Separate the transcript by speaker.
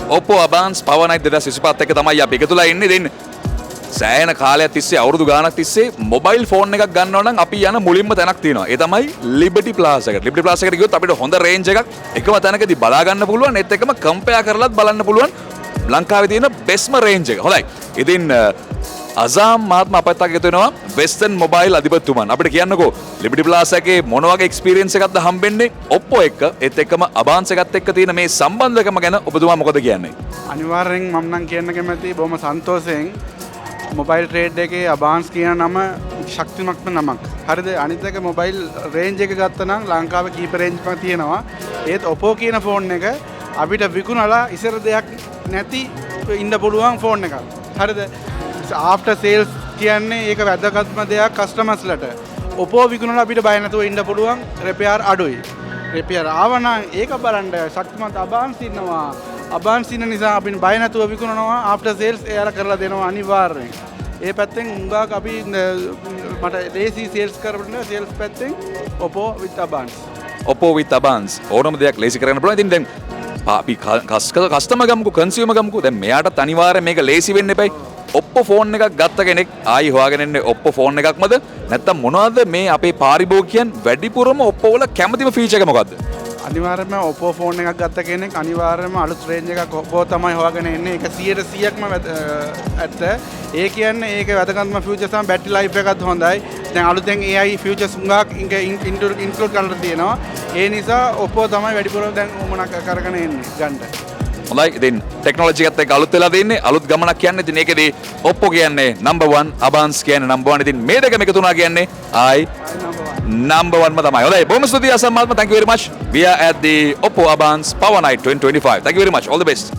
Speaker 1: Oppo Advance Power Night 2025 එක තමයි අපි එකතුලා ඉන්නේ. ඉතින් සෑහෙන කාලයක් තිස්සේ අවුරුදු ගාණක් තිස්සේ මොබයිල් ෆෝන් එකක් ගන්නවා නම් අපි යන මුලින්ම තැනක් තියෙනවා. ඒ තමයි Liberty Plaza එකට. Liberty Plaza එකට ගියොත් අපිට හොඳ රේන්ජ් එකක් එකම තැනකදී බලා ගන්න පුළුවන්. ඒත් එක්කම කම්පෙයාර් කරලත් බලන්න පුළුවන් ලංකාවේ තියෙන බෙස්ම රේන්ජ් එක. හොඳයි. ඉතින් අසාම් මහත්ම අපත් එක්ක එකතු වෙනවා වෙස්ටර්න් මොබයිල් අධිපතිතුමන්. අපිට කියන්නකෝ Liberty Plaza එකේ මොන වගේ එක්ස්පීරියන්ස් එකක්ද හම්බෙන්නේ Oppo එක්ක. ඒත් එක්කම Advance එකත් එක්ක තියෙන මේ සම්බන්ධකම ගැන ඔබතුමා මොකද කියන්නේ?
Speaker 2: අනිවාර්යෙන් මම නම් කියන්න කැමතියි බොහොම සන්තෝෂයෙන් මොබයිල් ට්‍රේඩ් එකේ Advance කියන නම ශක්තිමත්ම නමක්. හරිද? අනිත් එක මොබයිල් රේන්ජ් එක ගත්තා නම් ලංකාවේ කීප රේන්ජ් එකක් තියෙනවා. ඒත් Oppo කියන ෆෝන් එක අපිට විකුණලා ඉස්සර දෙයක් නැති ඉන්න පුළුවන් ෆෝන් එකක්. හරිද? ආෆ්ටර් සේල්ස් කියන්නේ ඒක වැදගත්ම දෙයක් කස්ටමර්ස්ලට. Oppo විකුණලා අපිට බය නැතුව ඉන්න පුළුවන් රිපෙයාර් අඩුයි. රිපෙයාර් ආවනම් ඒක බලන්න ශක්තිමත් Advance ඉන්නවා. Advance ඉන්න නිසා අපිට බය නැතුව විකුණනවා ආෆ්ටර් සේල්ස් එයාලා කරලා දෙනවා අනිවාර්යෙන්. ඒ පැත්තෙන් උඟාක් අපි මට ලේසි සේල්ස් කරන්න සේල්ස් පැත්තෙන් Oppo with Advance.
Speaker 1: Oppo with Advance ඕනම දෙයක් ලේසි කරන්න පුළුවන්. ඉතින් දැන් අපි කස්ටමර් ගමුකෝ කන්සියුමර් ගමුකෝ දැන් මෙයාටත් අනිවාර්යෙන් මේක ලේසි වෙන්න එපයි. Oppo ෆෝන් එකක් ගත්ත කෙනෙක් ආයි හොයාගෙන ඉන්නේ Oppo ෆෝන් එකක්මද නැත්නම් මොනවද මේ අපේ පාරිභෝගිකයන් වැඩිපුරම Oppo වල කැමතිම ෆීචර් එක මොකද්ද?
Speaker 2: අනිවාර්යයෙන්ම Oppo ෆෝන් එකක් ගත්ත කෙනෙක් අනිවාර්යයෙන්ම අලුත් රේන්ජ් එකක් Oppo තමයි හොයාගෙන ඉන්නේ. ඒක 100%ක්ම ඇත්ත. ඒ කියන්නේ ඒක වැදගත්ම ෆීචර්ස් තමයි බැටරි ලයිෆ් එකත් හොඳයි. දැන් අලුතෙන් AI ෆීචර්ස් උඟාක් ඉන්ක්ලූඩ් කරලා තියෙනවා. ඒ නිසා Oppo තමයි වැඩිපුරම දැන් උමනක් කරගෙන ඉන්නේ ගන්න.
Speaker 1: හොඳයි. ඉතින් ටෙක්නොලොජි එකත් එක්ක අලුත් වෙලා තින්නේ අලුත් ගමනක් කියන්නේ. ඉතින් ඒකෙදී Oppo කියන්නේ number 1, Advance කියන්නේ number 1. ඉතින් මේ දෙකම එකතු වුණා කියන්නේ number 1ම තමයි. හොඳයි. බොහොම ස්තුතියි අසම් මහත්මයා. Thank you very much. We are at the Oppo Advance Power Night 2025. Thank you very much. All the best.